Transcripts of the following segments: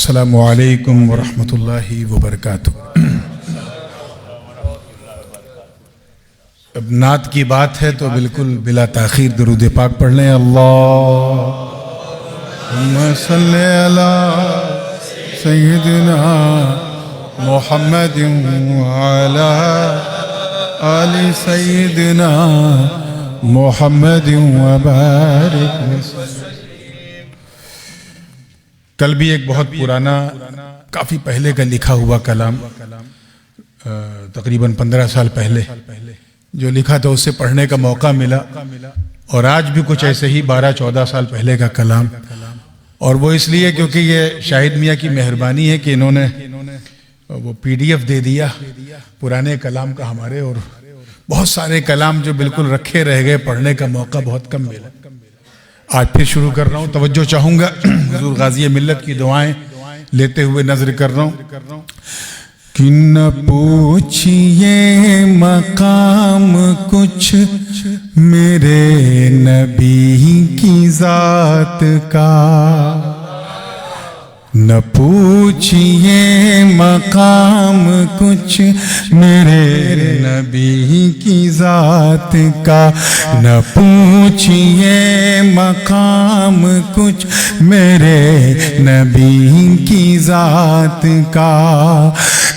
अस्सलामु अलैकुम वरहमतुल्लाहि वबरकातुहू। अब नात की बात है तो बिल्कुल बिला ताखीर दुरूद पाक पढ़ लें। अल्लाहुम्मा सल्ली अला सय्यिदिना मुहम्मदिन व अला आलि सय्यिदिना मुहम्मदिन व बारिक वसल्लम। कल भी एक बहुत पुराना, काफ़ी पहले का लिखा हुआ कलाम, तकरीबन 15 साल पहले जो लिखा था उससे पढ़ने का मौका मिला, और आज भी कुछ ऐसे ही 12-14 साल पहले का कलाम। और वो इसलिए क्योंकि ये शाहिद मियाँ की मेहरबानी है कि इन्होंने वो PDF दे दिया पुराने कलाम का हमारे, और बहुत सारे कलाम जो बिल्कुल रखे रह गए, पढ़ने का मौका बहुत कम मिला। आज फिर शुरू कर रहा हूँ। तवज्जो चाहूँगा, हुजूर गाज़ी मिल्लत की दुआएं लेते हुए नजर कर रहा हूँ कि न पूछिए मकाम कुछ मेरे नबी की जात का, न पूछिए मकाम कुछ मेरे नबी की जात का, न पूछिए मकाम कुछ मेरे नबी की जात का।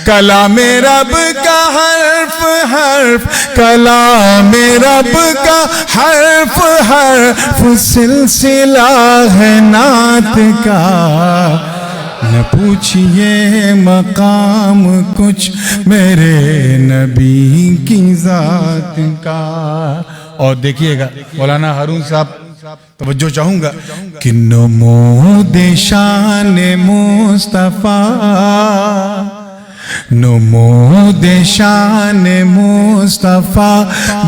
कलाम रब का हर्फ हर्फ, कलाम रब का हर्फ हर्फ सिलसिला है नात का। न पूछिए मकाम कुछ मेरे नबी की जात का। और देखिएगा मौलाना हारून साहब, तवज्जो चाहूँगा कि नमो शान मुस्तफ़ा, नमो शान मुस्तफ़ा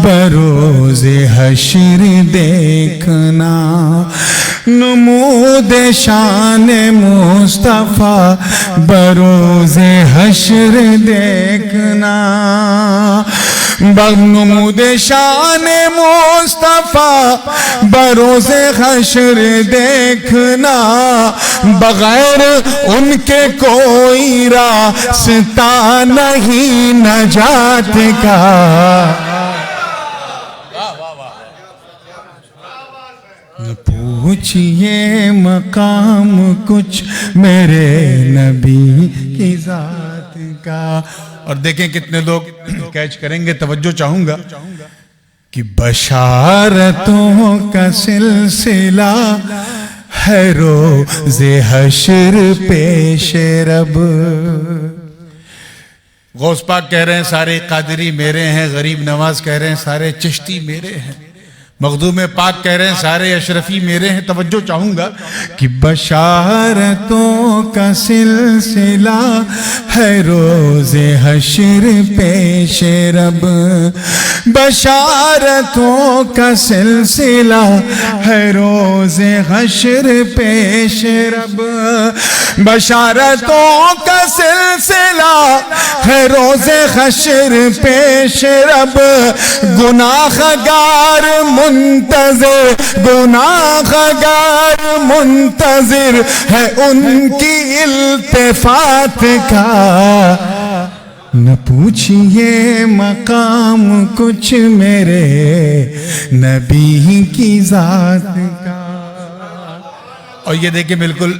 बरोज़े हश्र देखना, नमो शान मुस्तफ़ा बरोज़े हश्र देखना। नमूद शान मुस्तफ़ा बरोज़े हश्र देखना, बगैर उनके कोई रास्ता नहीं नजात का। न पूछिए मकाम कुछ मेरे नबी की जात का। और देखें कितने लोग कैच करेंगे। तवज्जो चाहूँगा कि बशारतों का सिलसिला है रोज़े हश्र पेशे रब। गौस पाक कह रहे हैं सारे कादरी मेरे हैं, गरीब नवाज कह रहे हैं सारे चिश्ती मेरे हैं, मखदूम पाक कह रहे हैं सारे अशरफी मेरे हैं। तवज्जो चाहूँगा कि बशारतों का सिलसिला है रोज़े हश्र पेशे रब, बशारतों का सिलसिला है रोज़े हश्र पेशे रब, बशारतों का सिलसिला है रोज़े हश्र पेशे रब। गुनाहगार मुंतज़िर, गुनाहगार मुंतज़िर है उनकी इल्तिफ़ात का। न पूछिए मकाम कुछ मेरे नबी की जात का। और ये देखिए बिल्कुल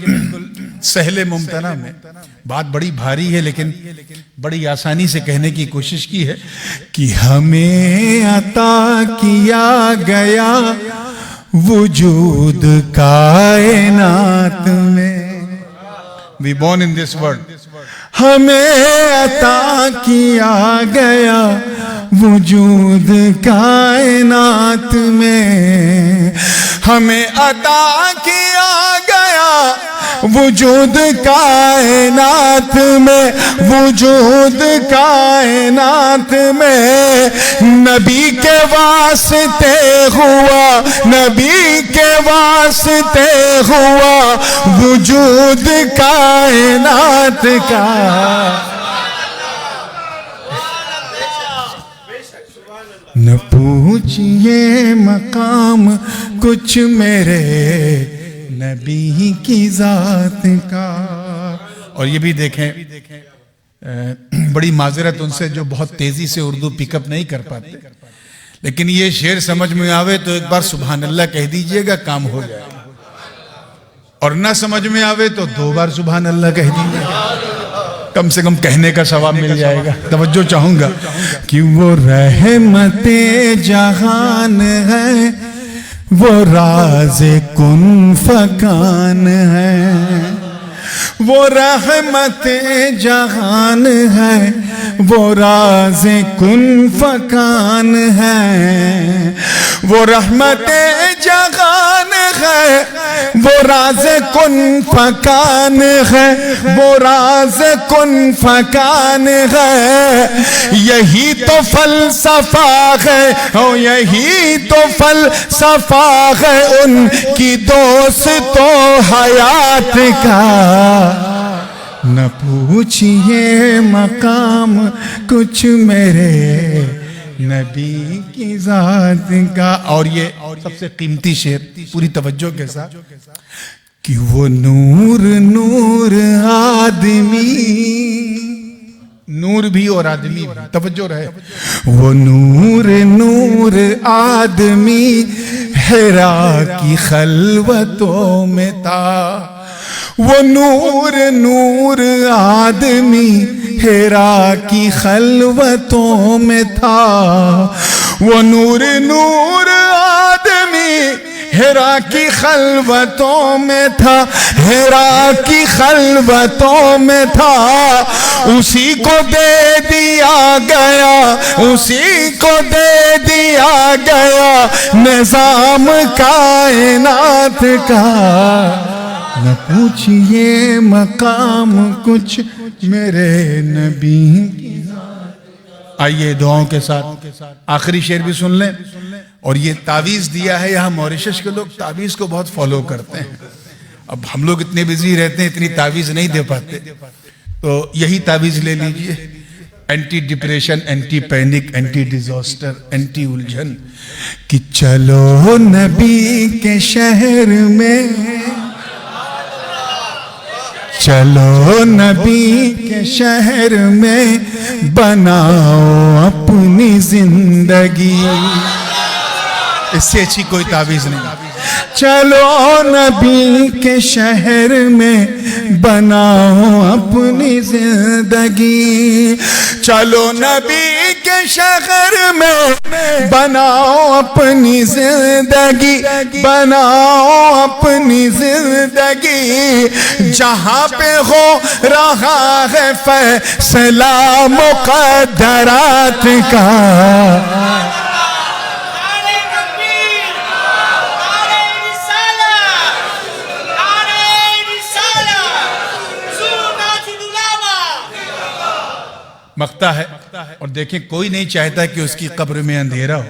सहले मुमतना में बात बड़ी भारी है, लेकिन बड़ी आसानी से कहने की कोशिश की है कि हमें अता किया गया वजूद कायनात में। We born in this world, हमें अता किया गया वजूद कायनात में, हमें अता किया गया वजूद कायनात में, वजूद कायनात में। नबी के वास्ते हुआ, नबी के वास्ते हुआ वजूद कायनात का। न पूछिए मकाम कुछ मेरे नबी की जात का। और ये भी देखें, बड़ी माजरत उनसे जो बहुत तेजी से उर्दू पिकअप नहीं कर पाते, लेकिन ये शेर समझ में आवे तो एक बार सुभान अल्लाह कह दीजिएगा, काम हो जाएगा। और ना समझ में आवे तो 2 बार सुभान अल्लाह कह दीजिएगा, कम से कम कहने का सवाब मिल जाएगा। तवज्जो चाहूंगा कि वो रहमते जहान है, वो राज़े कुन फकान है, वो रहमते जहान है, वो राज़े कुन फकान है, वो रहमते जहान है, वो राज़े कुन फकान है, वो राज़े कुन फकान है। यही तो फलसफा है, ओ यही तो फलसफा है उनकी दोस्तों हयात का। न पूछिए मकाम कुछ मेरे नबी की जात का। और ये सबसे कीमती शेर, पूरी तवज्जो के साथ, कि वो नूर नूर आदमी, नूर भी और आदमी भी, तवज्जो रहे, वो नूर नूर आदमी हिरा की खलवतों में था, वो नूर नूर आदमी हिरा की खलवतों में था, वो नूर नूर आदमी हिरा की खलवतों में था, हिरा की खलवतों में था। उसी को दे दिया गया, उसी को दे दिया गया निजाम कायनात का। न पूछिए मकाम कुछ मेरे नबी की। आइए दुआओं के साथ आखिरी शेर भी सुन लें। और ये तावीज दिया है, यहाँ मॉरिशस के लोग तावीज को बहुत फॉलो करते हैं। अब हम लोग इतने बिजी रहते हैं, इतनी तावीज नहीं दे पाते, तो यही तावीज ले लीजिए। Anti depression, anti panic, anti disaster, anti उलझन। कि चलो नबी के शहर में, चलो नबी के शहर में बनाओ अपनी जिंदगी। इससे अच्छी कोई तावीज नहीं। चलो नबी के शहर में बनाओ अपनी जिंदगी, चलो नबी के शहर में बनाओ अपनी जिंदगी, बनाओ अपनी जिंदगी। जहां पे हो रहा है फैसला मुक़द्दरात का। मख्ता है, और देखें कोई नहीं चाहता कि उसकी कब्र में अंधेरा हो,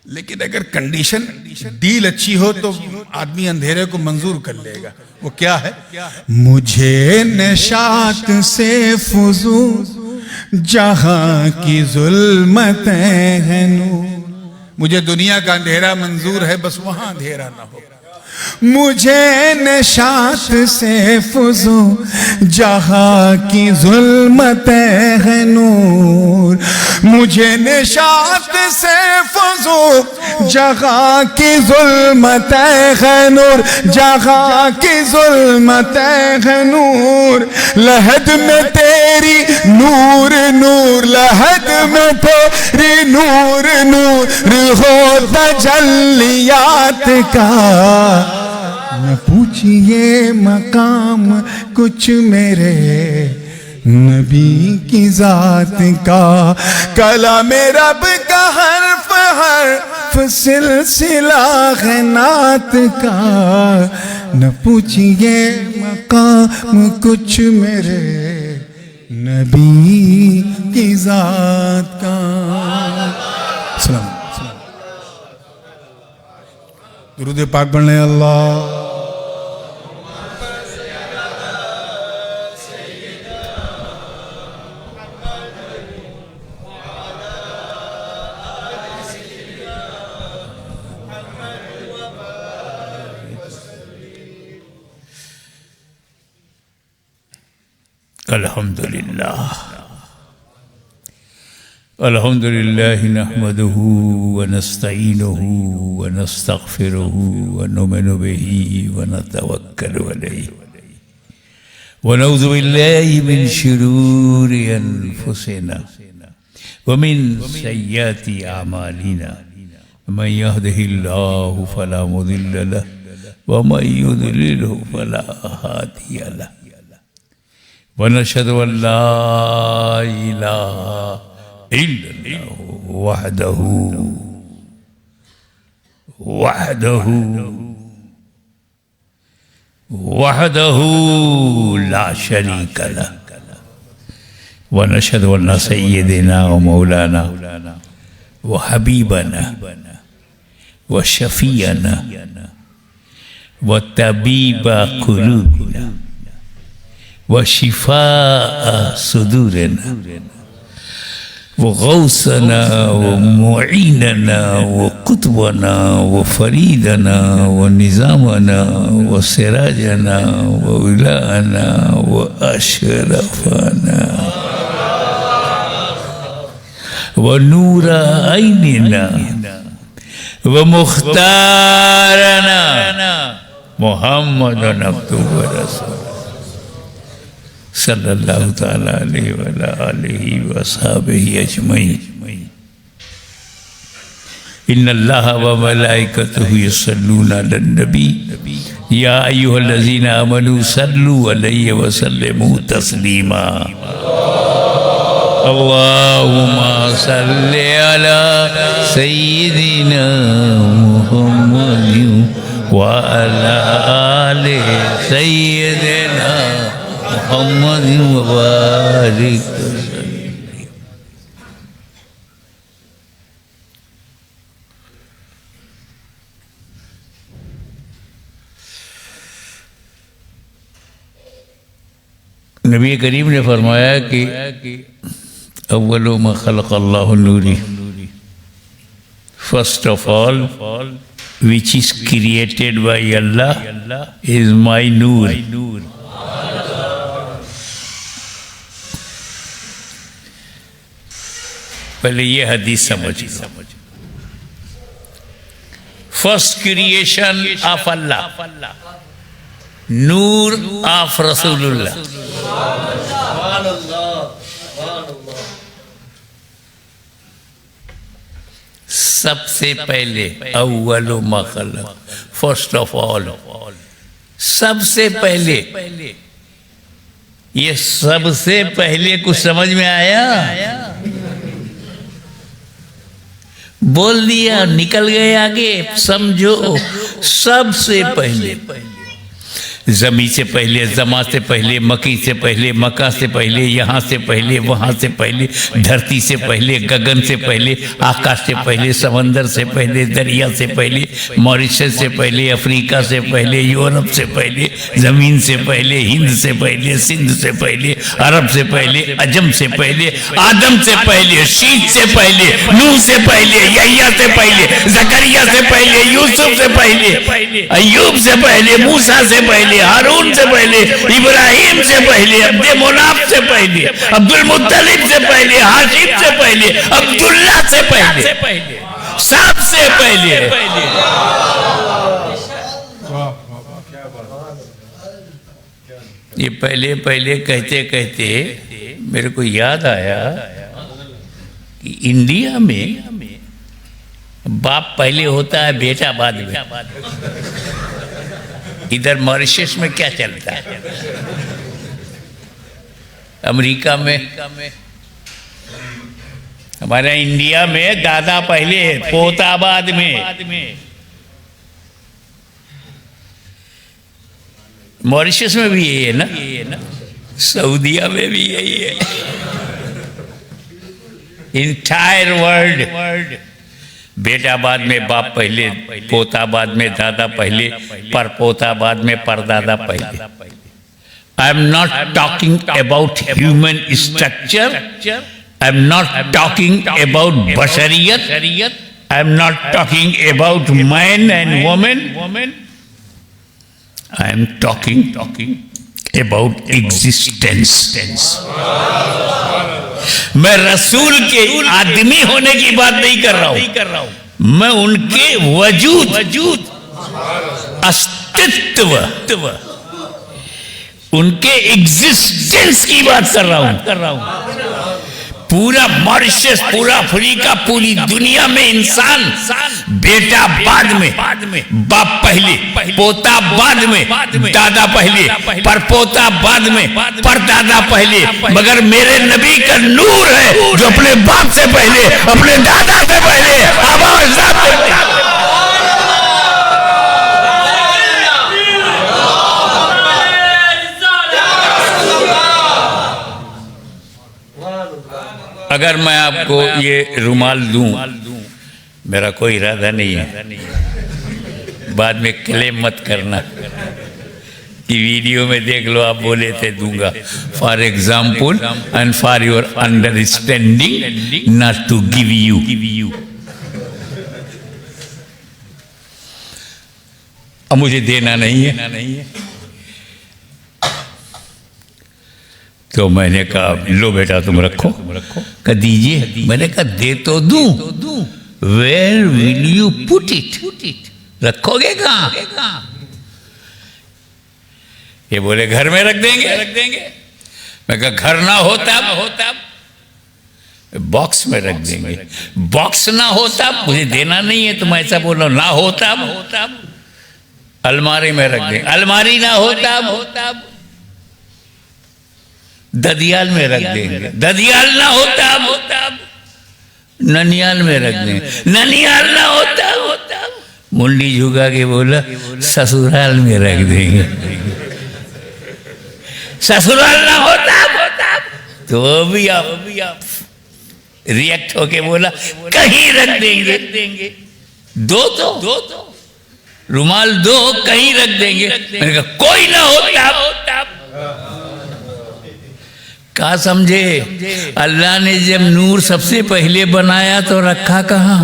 लेकिन अगर कंडीशन डील अच्छी हो तो आदमी अंधेरे को मंजूर कर लेगा। वो क्या है? मुझे निशात से फुजूल जहां की जुल्मतें हैं नूर। मुझे दुनिया का अंधेरा मंजूर है, बस वहां अंधेरा ना हो। मुझे निशात से फुजूल जहां की जुल्मतें हैं नूर। मुझे निशात से फुजूल जहां की जुल्मतें हैं नूर, जहां की जुल्मतें हैं नूर। लहद में तेरी नूर नूर, लहद में तेरी नूर नूर हो तजल्लियात का। न पूछिए मकाम कुछ मेरे नबी की जात का। कलामे रब का हर्फ हर्फ सिलसिला है नात का। न पूछिए मकाम कुछ मेरे नबी की जात का। सलाम। दुरूद पाक पढ़ने अल्लाह। अल्हम्दुलिल्लाह अल्हम्दुलिल्लाह नहमदुहु व नस्तईनुहु व नस्तगफिरुहु व नुमिनु बिही व नतवक्कलु अलैहि व नऊज़ु बिल्लाहि मिन शुरूरि अनफुसिना व मिन सय्यिआति अमालिना मन यहदिहिल्लाहु फला मुदिल्ल लहु व मन युद्लिलहु फला हादिय लहु व नशहदु अन ला इलाहा इल्लल्लाहु वहदहु ला शरीका लहु व नशहदु अन्न सय्यदना व मौलाना व हबीबना व शफीअना व तबीबा कुलूबिना व शिफाअ सुदूरना व गौसना व मुईनना व कुतुबना व फरीदना व निज़ामना व सिराजना व विलाना व अशरफना व नूर ऐनिना व मुख्तारना मुहम्मद अब्दुहु व रसूलुहु सल्लल्लाहु ताला अलैहि व आलिहि व अस्हाबिहि अजमईन। इन्नल्लाहा व मलाइकतहु युसल्लूना अलन नबी या अय्युहल्लज़ीना आमनू सल्लु अलैहि व सल्लिमू तस्लीमा। अल्लाहुम्मा सल्लि अला सय्यिदिना मुहम्मदिन व अला आलि सय्यिदिना मुहम्मदिन व बारिक वसल्लिम। नबी करीम ने फरमाया कि अव्वलु मा खलक़ल्लाहु नूरी, first of all which is created by Allah is my noor. पहले ये हदीस समझिए। First creation of Allah, Noor of रसूलुल्लाह। सबसे पहले अव्वलु मा खलक़, फर्स्ट ऑफ ऑल, सबसे पहले। ये सबसे पहले कुछ समझ में आया? बोल दिया, निकल गए आगे। समझो, सबसे पहले जमी से पहले, जमा से पहले, मकी से पहले, मक्का से पहले, यहाँ से पहले, वहाँ से पहले, धरती से पहले, गगन से पहले, आकाश से पहले, समंदर से पहले, दरिया से पहले, मॉरिशस से पहले, अफ्रीका से पहले, यूरोप से पहले, ज़मीन से पहले, हिंद से पहले, सिंध से पहले, अरब से पहले, अजम से पहले, आदम से पहले, शीत से पहले, नूह से पहले, यहया से पहले, ज़करिया से पहले, यूसुफ से पहले, अय्यूब से पहले, मूसा से पहले, हारून से पहले, इब्राहिम से पहले, अब्दे मुनाफ से पहले, अब्दुल मुत्तलिब से पहले, हाशिम से पहले, अब्दुल्ला से पहले, सबसे पहले। ये पहले पहले कहते कहते मेरे को याद आया कि इंडिया में बाप पहले होता है, बेटा बाद में। इधर मॉरिशस में क्या चलता है? अमेरिका में, हमारे इंडिया में दादा पहले, पोता बाद में। मॉरिशस में भी यही है ना, सऊदिया में भी यही है। इंटायर वर्ल्ड बेटा बाद में, बाप पहले, पोता बाद में, दादा पहले, परपोता बाद में, परदादा पहले। I am not talking about human structure, I am not talking about बशरियत, I am not talking about man and women, I am talking about existence. मैं रसूल के आदमी होने की बात नहीं कर रहा हूं, मैं उनके वजूद अस्तित्व उनके एग्जिस्टेंस की बात कर रहा हूं। पूरा मॉरिशस, पूरा अफ्रीका, पूरी दुनिया में इंसान बेटा बाद में, बाप पहले, पोता बाद में, दादा पहले, परपोता बाद में, परदादा पहले, मगर मेरे नबी का नूर है जो अपने बाप से पहले, अपने दादा से पहले, अगर मैं आपको ये रुमाल दूं, मेरा कोई इरादा नहीं है, बाद में क्लेम मत करना कि वीडियो में देख लो आप बोले थे दूंगा। For example and for your understanding, not to give you. अब मुझे देना नहीं है तो मैंने कहा लो बेटा तुम रखो। कह दीजिए। मैंने कहा दे तो दूं, where will you put it, रखोगे कहाँ? ये बोले घर में रख देंगे। मैं कहा घर ना होता बॉक्स में रख देंगे। बॉक्स ना होता मुझे देना नहीं है, तुम ऐसा बोलो। ना होता अलमारी में रख देंगे। अलमारी ना होता ददियाल में रख देंगे। ददियाल ना होता ननियाल में रख देंगे। ननियाल ना होता मुंडी झुका के बोला ससुराल में रख देंगे। ससुराल ना होता तो भी आप रिएक्ट होके बोला कहीं रख देंगे। दो तो रुमाल दो, कहीं रख देंगे। मैंने कहा कोई ना होता। कहा समझे? अल्लाह ने जब नूर सबसे पहले बनाया तो रखा कहाँ?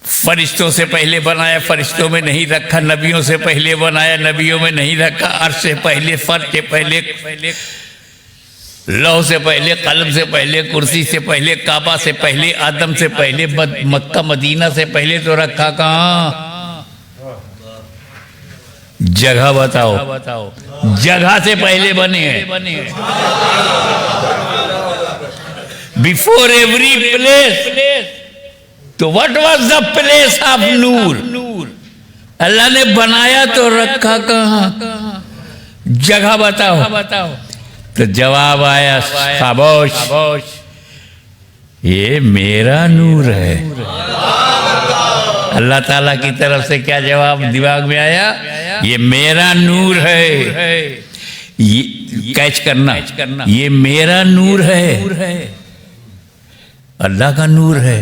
फरिश्तों से पहले बनाया, फरिश्तों में नहीं रखा। नबियों से पहले बनाया, नबियों में नहीं रखा। अर्श से पहले, फर्श से पहले, लौह से पहले, कलम से पहले, कुर्सी से पहले, काबा से पहले, आदम से पहले, मक्का मदीना से पहले तो रखा कहाँ? जगह बताओ। जगह से पहले बने हैं। Before every place. तो what was the place of नूर? अल्लाह ने बनाया तो रखा कहाँ? जगह बताओ। तो जवाब आया खामोश, ये मेरा नूर है। अल्लाह ताला की तरफ से क्या जवाब दिमाग में आया? ये मेरा नूर है। ये कैच करना, ये मेरा नूर है, अल्लाह का नूर है।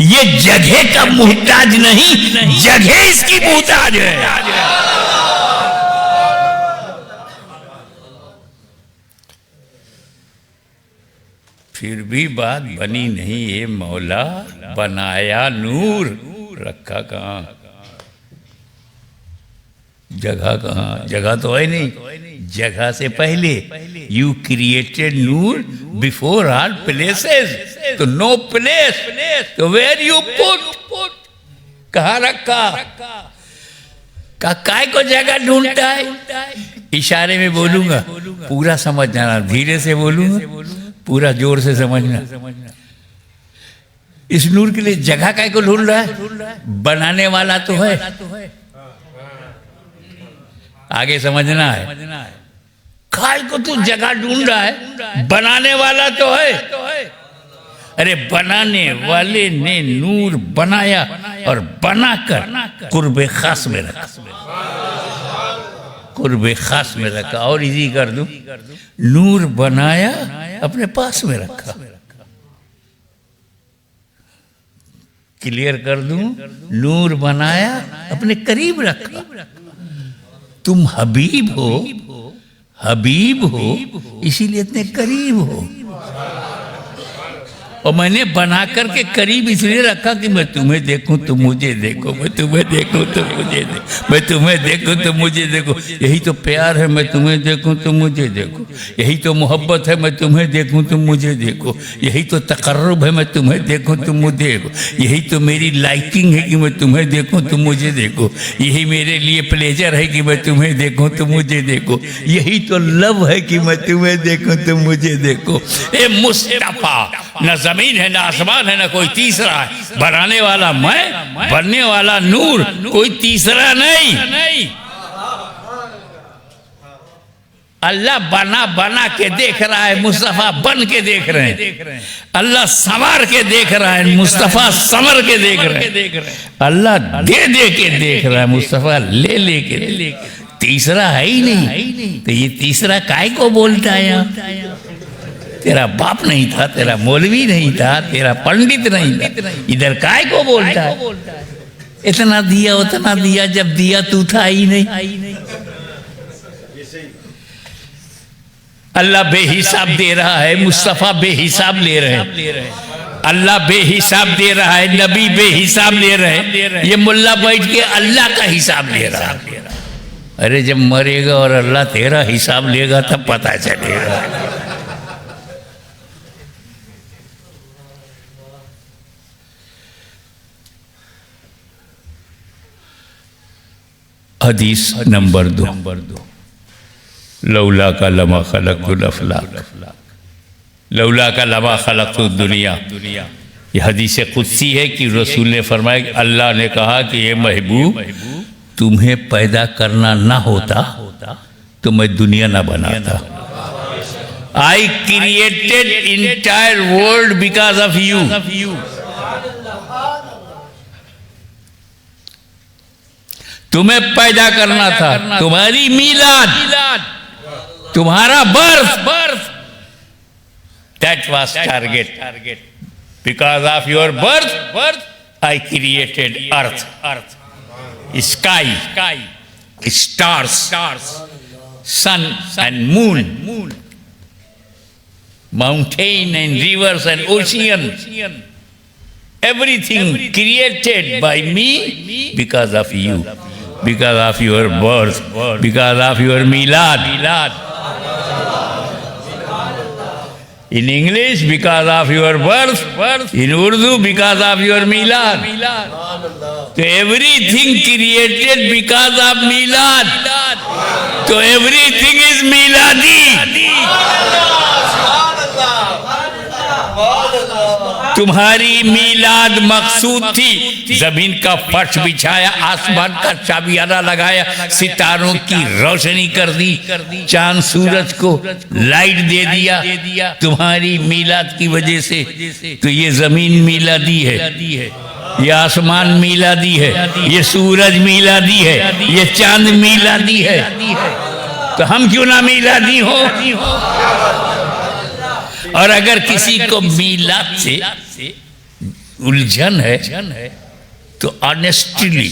ये जगह का मुहताज नहीं, जगह इसकी मुहताज है। फिर भी बात बनी नहीं। ये मौला बनाया नूर, रखा कहाँ? जगह कहाँ? जगह तो है नहीं। जगह से पहले you created Noor before all places. तो नो प्लेस, तो वेयर यू पुट, कहाँ रखा? काय को जगह ढूंढता है? इशारे में बोलूंगा, पूरा समझ जाना। धीरे से बोलूंगा, पूरा जोर से समझना। इस नूर के लिए जगह काय को ढूंढ रहा है? बनाने वाला तो है, आगे समझना है। काय को तू जगह ढूंढ रहा है? बनाने वाला तो है। अरे बनाने वाले ने नूर बनाया और बनाकर कुर्बे खास में रखा। कुर्बे खास में रखा। और इजी कर दूं, नूर बनाया अपने पास में रखा। क्लियर कर दूं, नूर बनाया अपने करीब रखा। तुम हबीब हो, इसीलिए इतने करीब हो। और मैंने बना करके करीब इसलिए रखा कि मैं तुम्हें देखूं तुम मुझे देखो, मैं तुम्हें देखूं तुम मुझे देखो, मैं तुम्हें देखूं तुम मुझे देखो। यही तो प्यार है, मैं तुम्हें देखूं तुम मुझे देखो। यही तो मोहब्बत है, मैं तुम्हें देखूं तुम मुझे देखो। यही तो तकर्रुब है, मैं तुम्हें देखूं तुम मुझे देखो। यही तो मेरी लाइकिंग है कि मैं तुम्हें देखूं तुम मुझे देखो। यही मेरे लिए प्लेजर है कि मैं तुम्हें देखूं तुम मुझे देखो। यही तो लव है कि मैं तुम्हें देखूं तुम मुझे देखो। ए मुस्तफा, न जमीन है, न आसमान है, न कोई तीसरा है। बनाने वाला मैं, बनने वाला नूर, कोई तीसरा नहीं। अल्लाह बना बना के देख रहा है, मुस्तफा बन के देख रहे हैं। अल्लाह संवार के देख रहा है, मुस्तफा संवर के देख रहे हैं। अल्लाह दे दे के देख रहा है, मुस्तफा ले ले के। तीसरा है ही नहीं, तो ये तीसरा काय को बोलता है यहाँ? तेरा बाप नहीं था, तेरा मौलवी नहीं था, तेरा पंडित नहीं था, इधर काय को बोलता है? इतना दिया उतना दिया, जब दिया तू था ही नहीं। अल्लाह बेहिसाब दे रहा है, मुस्तफा बेहिसाब ले रहे हैं। अल्लाह बेहिसाब दे रहा है, नबी बेहिसाब ले रहे हैं। ये मुल्ला बैठ के अल्लाह का हिसाब ले रहा है। अरे जब मरेगा और अल्लाह तेरा हिसाब लेगा तब पता चलेगा। हदीस नंबर 2, लौला का लमा खलक़तुल अफ़लाक, लौला का लमा खलक़तुद दुनिया। ये हदीस कुदसी है कि रसूल ने फरमाया कि अल्लाह ने कहा कि ये महबूब, तुम्हें पैदा करना ना होता तो मैं दुनिया ना बनाता। I created entire world because of you. तुम्हें पैदा करना था, तुम्हारी मीलाद, तुम्हारा birth, that was target. Because of your birth I created earth, sky, stars, sun and moon, mountain and rivers and ocean, everything created by me because of you, because of your birth, because of your milad. In English, because of your birth. In Urdu, because of your milad. So everything created because of milad. So everything is miladi. तुम्हारी मीलाद मकसूद थी। जमीन का फर्श बिछाया, आसमान का चाबियाना लगाया, सितारों की रोशनी कर दी, चांद सूरज को लाइट दे दिया तुम्हारी मीलाद की वजह से। तो ये जमीन मीलादी है, ये आसमान मीलादी है, ये सूरज मीलादी है, ये चांद मीलादी है। तो हम क्यों ना मीलादी हो? और अगर किसी को मीलाद से उलझन है तो ऑनेस्टली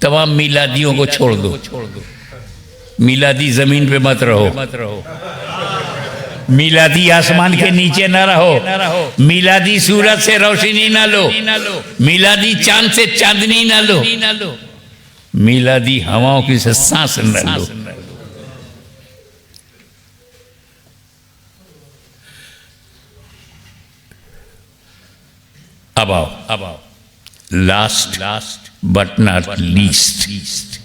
तमाम मीलादियों को छोड़ दो। मीलादी जमीन पे मत रहो, मीलादी आसमान के नीचे न रहो, मीलादी सूरज से रोशनी न लो, मीलादी चांद से चांदनी न लो, मीलादी हवाओं की से सांस न लो। अब आओ लास्ट बट नॉट लीस्ट,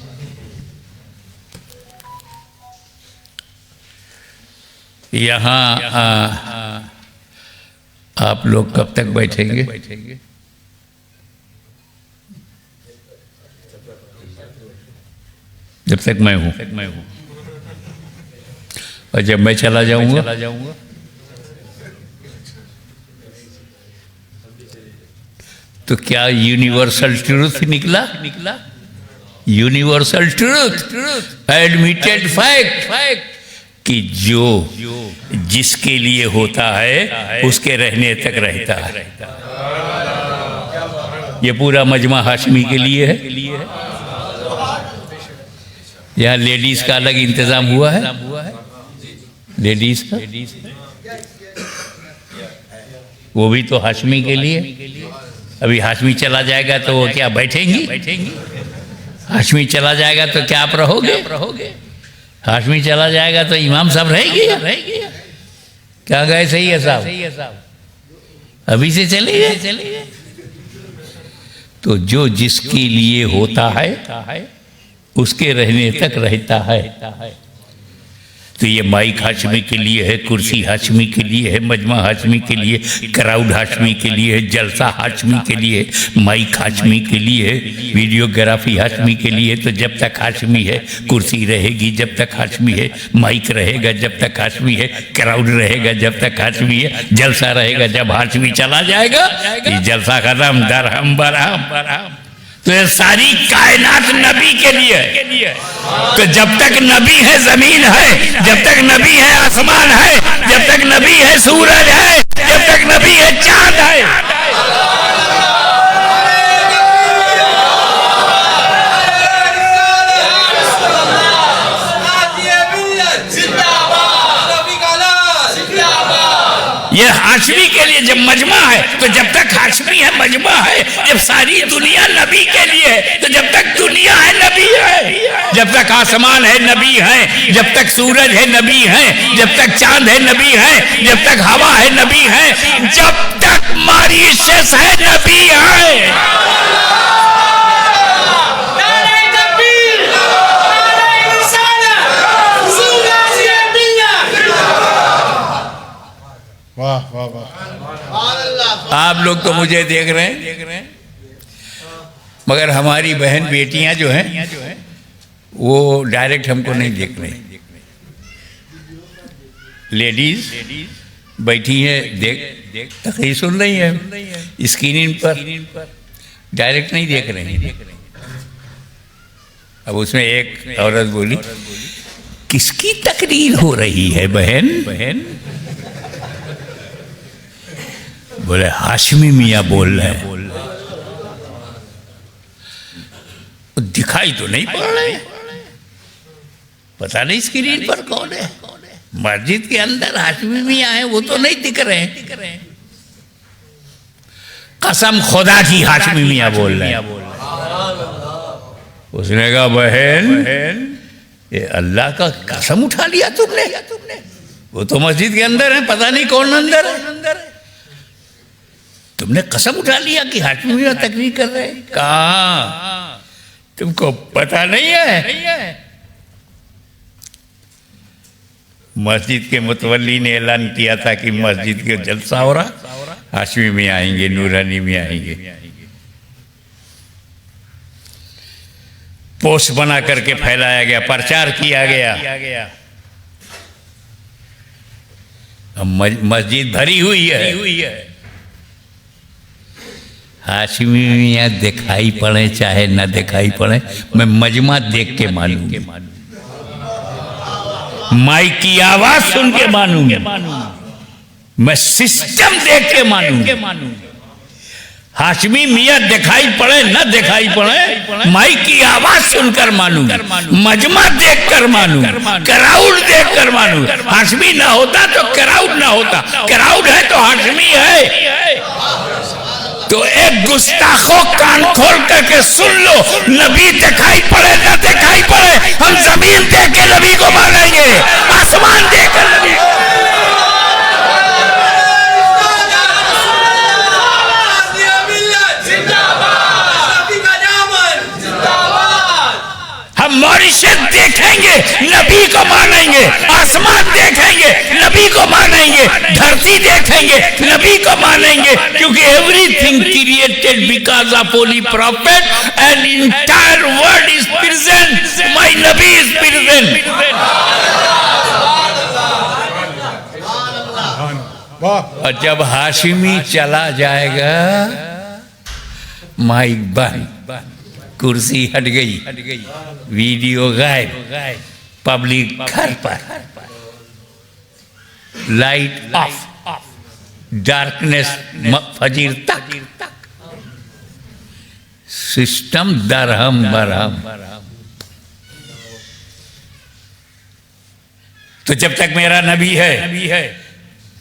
यहाँ आप लोग कब तक बैठेंगे? जब तक मैं हूं, और जब मैं चला जाऊंगा तो क्या यूनिवर्सल ट्रूथ निकला? यूनिवर्सल ट्रूथ, एडमिटेड फैक्ट कि जो जिसके लिए होता है उसके रहने तक रहता है। ये पूरा मजमा हाशमी के लिए है। यहाँ लेडीज का अलग इंतजाम हुआ है, लेडीज का वो भी तो हाशमी के लिए। अभी हाशमी चला जाएगा तो वो क्या बैठेंगी? हाशमी चला जाएगा तो क्या आप रहोगे? हाशमी चला जाएगा तो इमाम साहब रहेगी? क्या गए? सही है साहब, अभी से चले गए। तो जो जिसके लिए होता है उसके रहने तक रहता है। तो ये माइक हाशमी के लिए है, कुर्सी हाशमी के लिए है, मजमा हाशमी के लिए, क्राउड हाशमी के लिए है, जलसा हाशमी के लिए है, माइक हाशमी के लिए है, वीडियोग्राफी हाशमी के लिए। तो जब तक हाशमी है कुर्सी रहेगी, जब तक हाशमी है माइक रहेगा, जब तक हाशमी है क्राउड रहेगा, जब तक हाशमी है जलसा रहेगा। जब हाशमी चला जाएगा ये जलसा खत्म, दरहम बरहम। तो ये सारी कायनात नबी के लिए है। तो जब तक नबी है जमीन है, जब तक नबी है आसमान है, जब तक नबी है सूरज है, जब तक नबी है चांद है। ये हाशमी के लिए जब मजमा है, तो जब तक हाशमी है मजमा है। जब सारी दुनिया नबी के लिए है, तो जब तक दुनिया है नबी है। जब तक आसमान है नबी है, जब तक सूरज है नबी है, जब तक चांद है नबी है, जब तक हवा है नबी है, जब तक मॉरिशस है नबी है। वाह वाह वाह। आप लोग तो मुझे देख रहे हैं, मगर हमारी बहन बेटियां जो हैं वो डायरेक्ट हमको नहीं देख रही। लेडीज बैठी हैं, देख तकरीर सुन रही है स्क्रीन पर, डायरेक्ट नहीं देख रही। अब उसमें एक औरत बोली, किसकी तकरीर हो रही है बहन? बोले हाशमी मियाँ बोल रहे हैं। दिखाई तो नहीं पड़ रहे, पता नहीं स्क्रीन पर कौन है। मस्जिद के अंदर हाशमी मियाँ है, वो तो नहीं दिख रहे हैं। कसम खुदा की हाशमी मियाँ बोल रहे हैं। उसने कहा बहन ये अल्लाह का कसम उठा लिया तुमने। वो तो मस्जिद के अंदर है, पता नहीं कौन अंदर है। तुमने कसम उठा लिया कि हाशमी मियाँ तकरीर कर रहे हैं। कहाँ? तुमको पता नहीं है? मस्जिद के मुतवल्ली ने ऐलान किया था कि मस्जिद के जलसा हो रहा, हाशमी मियाँ आएंगे, नूरानी मियाँ आएंगे। पोस्ट बना करके फैलाया गया, प्रचार किया गया। मस्जिद भरी हुई है। हाशमी मियाँ दिखाई पड़े चाहे न दिखाई पड़े, मैं मजमा देख के मानूंगी, माइक की आवाज सुन के मानूंगी, मैं सिस्टम देख के मानूंगी। हाशमी मियाँ दिखाई पड़े न दिखाई पड़े, माइक की आवाज सुनकर मानूंगी, मजमा देख कर मानूंगी, क्राउड देख कर मानूंगी। हाशमी ना होता तो क्राउड ना होता, क्राउड है तो हाशमी है। तो एक गुस्ताखों कान खोल करके सुन लो, नबी दिखाई पड़े ना दिखाई पड़े, हम जमीन देख के नबी को मानेंगे, आसमान देख कर नबी। हम मॉरिशस देखेंगे नबी को मानेंगे, आसमान देखेंगे नबी को मानेंगे, धरती देखेंगे नबी को मानेंगे, क्योंकि everything created because of holy prophet and entire world is present, my Nabi is present. और जब हाशिमी चला जाएगा, माइक बंद, कुर्सी हट गई, वीडियो गायब, पब्लिक घर पर, लाइट ऑफ, डार्कनेस फजीर तक, सिस्टम दरहम बरहम। तो जब तक मेरा नबी है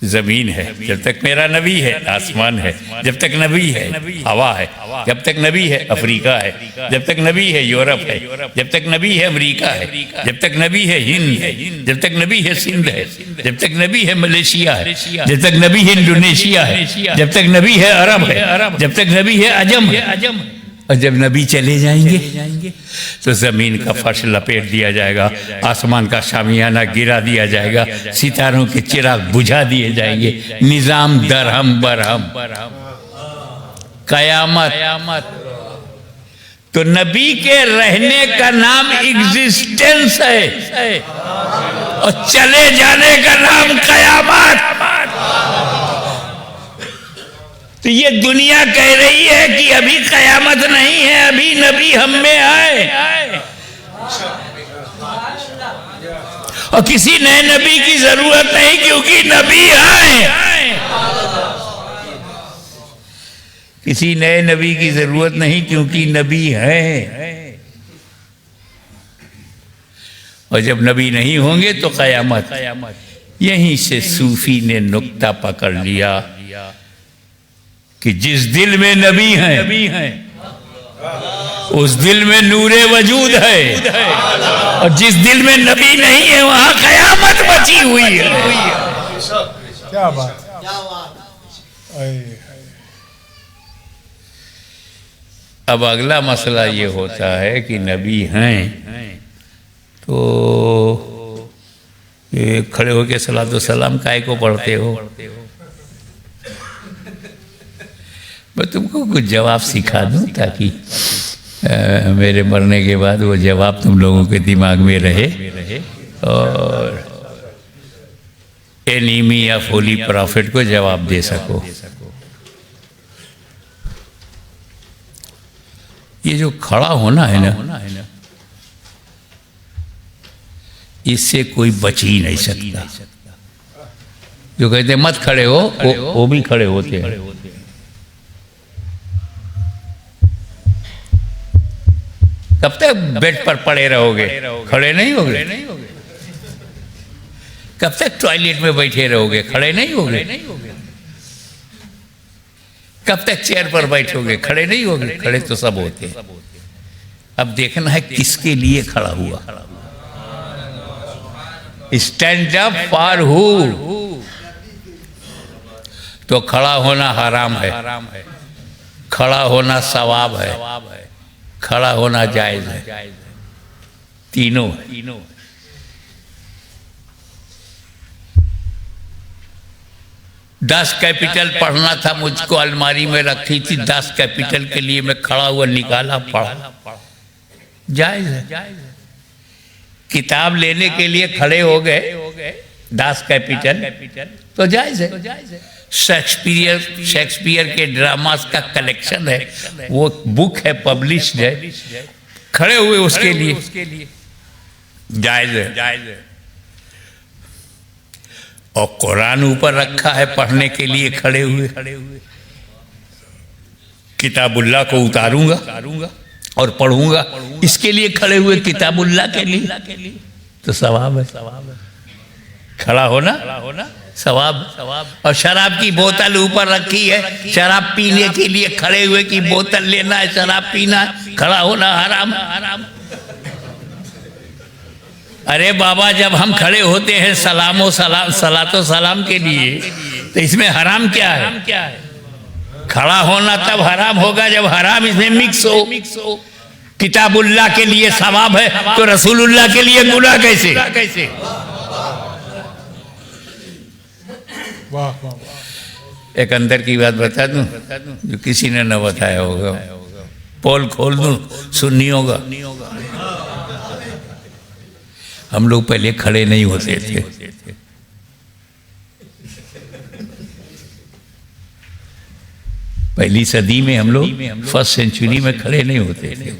जमीन है, जब तक मेरा नबी है आसमान है, जब तक नबी है हवा है, जब तक नबी है अफ्रीका है, जब तक नबी है यूरोप है, जब तक नबी है अमेरिका है, जब तक नबी है हिंद है, जब तक नबी है सिंध है, जब तक नबी है मलेशिया है, जब तक नबी है इंडोनेशिया है, जब तक नबी है अरब है, जब तक नबी है अजम है। और जब नबी चले जाएंगे तो ज़मीन का फर्श लपेट दिया जाएगा, आसमान का शामियाना गिरा दिया जाएगा, सितारों के चिराग बुझा दिए जाएंगे, निज़ाम दरहम बरहम, कयामत। तो नबी के रहने का नाम एग्जिस्टेंस है और चले जाने का नाम कयामत। तो ये दुनिया कह रही है कि अभी कयामत नहीं है, अभी नबी हम में आए, और किसी नए नबी की जरूरत नहीं क्योंकि नबी आए। किसी नए नबी की जरूरत नहीं क्योंकि नबी है। और जब नबी नहीं होंगे तो कयामत। यहीं से सूफी ने नुक्ता पकड़ लिया कि जिस दिल में नबी हैं उस दिल में नूरे वजूद है, और जिस दिल में नबी नहीं है वहां कयामत बची हुई है। क्या बात। अब अगला मसला ये होता है कि नबी हैं तो ये खड़े होके सलातो सलाम काय को पढ़ते हो? मैं तुमको कुछ जवाब सिखा दूं ताकि मेरे मरने के बाद वो जवाब तुम लोगों के दिमाग में रहे और एनीमी या होली प्रॉफिट को जवाब दे सको। ये जो खड़ा होना है ना, इससे कोई बच ही नहीं सकता। जो कहते मत खड़े हो वो भी खड़े होते हैं। कब तक बेड पर पड़े रहोगे, खड़े नहीं होगे? कब तक टॉयलेट में बैठे रहोगे, खड़े नहीं होगे? कब तक चेयर पर बैठोगे, खड़े नहीं होगे? खड़े तो सब होते हैं। अब देखना है किसके लिए खड़ा हुआ। Stand up for who? तो खड़ा होना हराम है, खड़ा होना सवाब है, खड़ा होना जायज है, तीनों है। दास कैपिटल पढ़ना था मुझको, अलमारी में रखी थी, दास कैपिटल के लिए मैं खड़ा हुआ निकाला, पढ़ा, जायज है। किताब लेने के लिए खड़े हो गए दास कैपिटल तो जायज है। शेक्सपियर के ड्रामास का कलेक्शन है, वो बुक है, पब्लिश्ड है, खड़े हुए उसके लिए जायज है। और कुरान ऊपर रखा है पढ़ने के लिए खड़े हुए। किताबुल्लाह को उतारूंगा और पढ़ूंगा, इसके लिए खड़े हुए किताबुल्लाह के लिए तो सवाब है। खड़ा होना सवाब। और शराब की बोतल ऊपर रखी है, शराब पीने के लिए खड़े हुए की बोतल लेना है, शराब पीना है, खड़ा होना हराम। अरे बाबा, जब हम खड़े होते हैं सलातो सलाम के लिए तो इसमें हराम क्या है? खड़ा होना तब हराम होगा जब हराम इसमें मिक्स हो। किताबुल्लाह के लिए सवाब है तो रसूलुल्लाह के लिए गुनाह कैसे? एक अंदर की बात बता दूं जो किसी ने न बताया होगा, पोल खोल दूं, सुन्नी होगा। हम लोग पहले खड़े नहीं होते थे। पहली सदी में हम लोग फर्स्ट सेंचुरी में खड़े नहीं होते थे।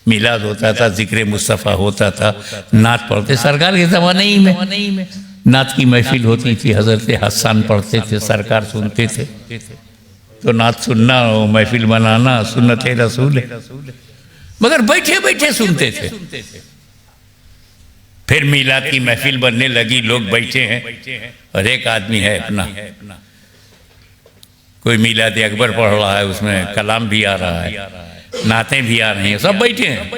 मिलाद होता था, जिक्र मुस्तफ़ा होता था, नात पढ़ते। सरकार के ज़माने ही में नात की महफिल होती थी, हज़रत हसन पढ़ते थे, सरकार सुनते थे। तो नात सुनना, महफिल मनाना सुन्नत रसूल है, मगर बैठे बैठे सुनते थे। फिर मीलाद की महफिल बनने लगी, लोग बैठे हैं और एक आदमी है अपना, कोई मीलाद अकबर पढ़ रहा है, उसमें कलाम भी आ रहा है, नाते भी आ रही हैं, सब बैठे हैं।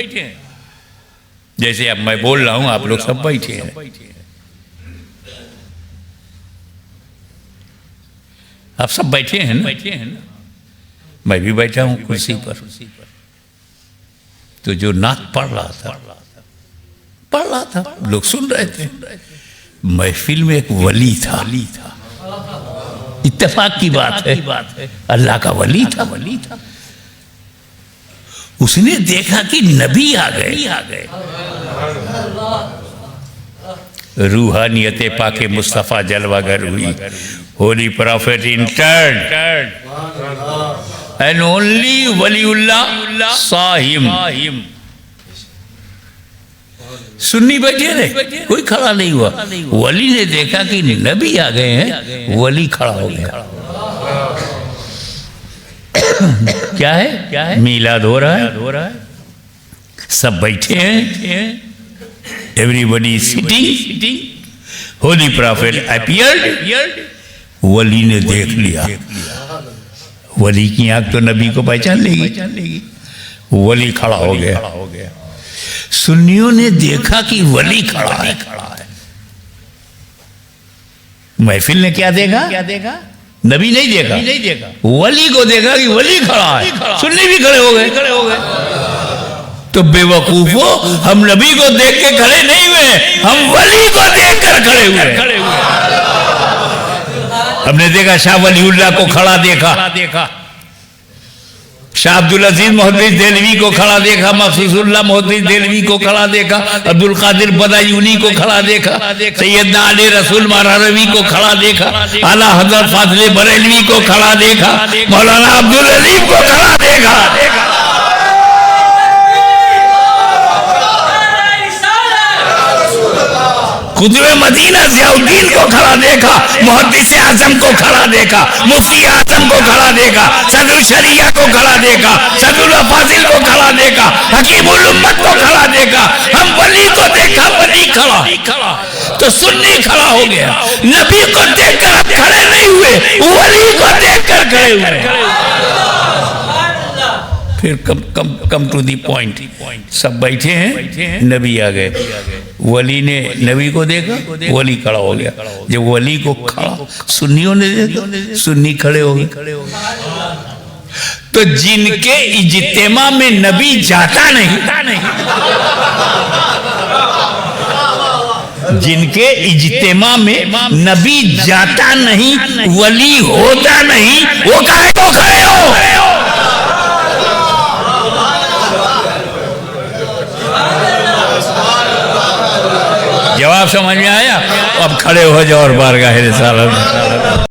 जैसे अब मैं बोल रहा हूँ, आप लोग सब बैठे हैं। आप सब बैठे हैं ना, मैं भी बैठा हूँ कुर्सी पर। तो जो नात पढ़ रहा था, लोग सुन रहे थे। महफिल में एक वली था, इत्तेफाक की बात है, अल्लाह का वली था। उसने देखा कि नबी आ गए। रूहानियत पाके मुस्तफ़ा जलवागर हुई। Holy prophet entered and only वलीउल्लाह साहिम। सुन्नी बैठे रहे, कोई खड़ा नहीं हुआ। वली ने देखा कि नबी आ गए हैं, वली खड़ा हो गया। क्या है? मीलाद हो रहा है, सब बैठे हैं, everybody sitting. Holy prophet appeared, वली ने देख लिया। वली की आंख तो नबी को पहचान लेगी। वली खड़ा हो गया। सुन्नियों ने देखा कि वली खड़ा है। महफिल ने क्या देखा? नबी नहीं देखा, वली को देखा कि वली खड़ा है। सुन्नी भी खड़े हो गए। तो बेवकूफो, हम नबी को देख के खड़े नहीं हुए, हम वली को देख कर खड़े हुए। हमने देखा शाह वलीउल्लाह को खड़ा देखा, शाह अब्दुल अजीज मोहद्दिस देलवी को खड़ा देखा, मखसूसुल्लाह मोहद्दिस देलवी को खड़ा देखा, अब्दुल कादिर बदायूनी को खड़ा देखा, सैयदना अली रसूल मारहरवी को खड़ा देखा, आला हज़रत फाज़िल बरेलवी को खड़ा देखा, मौलाना अब्दुल अलीम को खड़ा देखा। खुदवे मदीना ज़ियाउद्दीन को खड़ा देखा, मुहद्दिस आज़म को खड़ा देखा, मुफ्ती आज़म को खड़ा देखा, सदरुल शरिया को खड़ा देखा, सदरुल फाजिल को खड़ा देखा, हकीमुल उम्मत को खड़ा देखा। हम वली को देखा, वली खड़ा। तो सुन्नी खड़ा हो गया। नबी को देखकर अब खड़े नहीं हुए, वली को देखकर खड़े हुए। फिर कम टू दी पॉइंट, सब बैठे हैं, नबी आ गए। वली ने नबी को देखा, वली खड़ा हो गया। जब वली को खड़ा सुन्नियों ने देखा, सुन्नी खड़े हो गए। तो जिनके इज्तिमा में नबी जाता नहीं, जिनके इज्तिमा में नबी जाता नहीं, वली होता नहीं, वो काहे को खड़े हो? जवाब समझ में आया? अब खड़े हो जाओ और बारगाह रिसालत